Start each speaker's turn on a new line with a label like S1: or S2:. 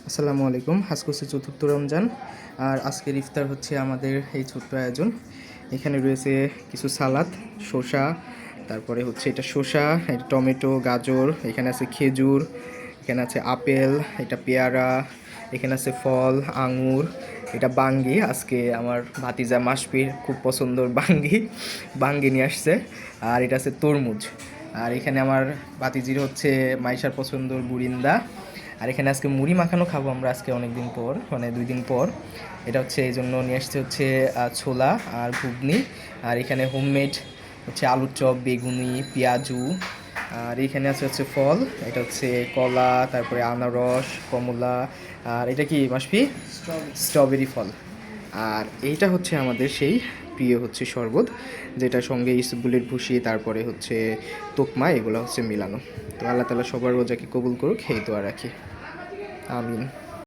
S1: আসসালামু আলাইকুম। আজকে হচ্ছে চতুর্থ রমজান, আর আজকের ইফতার হচ্ছে আমাদের এই ছোট্ট আয়োজন। এখানে রয়েছে কিছু সালাদ, শসা, তারপরে হচ্ছে এটা শসা, এটা টমেটো, গাজর, এখানে আছে খেজুর, এখানে আছে আপেল, এটা পেয়ারা, এখানে আছে ফল, আঙুর, এটা বাঙ্গি। আজকে আমার ভাতিজা মাসফির খুব পছন্দর বাঙ্গি বাঙ্গি নিয়ে আসছে। আর এটা আছে তরমুজ। আর এখানে আমার ভাতিজির হচ্ছে মাইশার পছন্দর বুরিন্দা। আর এখানে আজকে মুড়ি মাখানো খাবো আমরা আজকে অনেক দিন পর, মানে 2 দিন পর। এটা হচ্ছে এই জন্য নিয়ে আসছে হচ্ছে ছোলা আর ঘুগনি। আর এখানে হোমমেড হচ্ছে আলুর চপ, বেগুনি, পেঁয়াজু। আর এখানে আছে হচ্ছে ফল, এটা হচ্ছে কলা, তারপরে আনারস, কমলা। আর এটা কি মাসফি? স্ট্রবেরি ফল। আর এইটা হচ্ছে আমাদের সেই প্রিয় হচ্ছে শরবত, যেটার সঙ্গে ইসবগুলের ভুসি, তারপরে হচ্ছে তোকমা, এগুলো হচ্ছে মিলানো। তো আল্লাহ তাআলা সবার রোজাকে কবুল করুক, এই দোয়া রাখি। আমিন।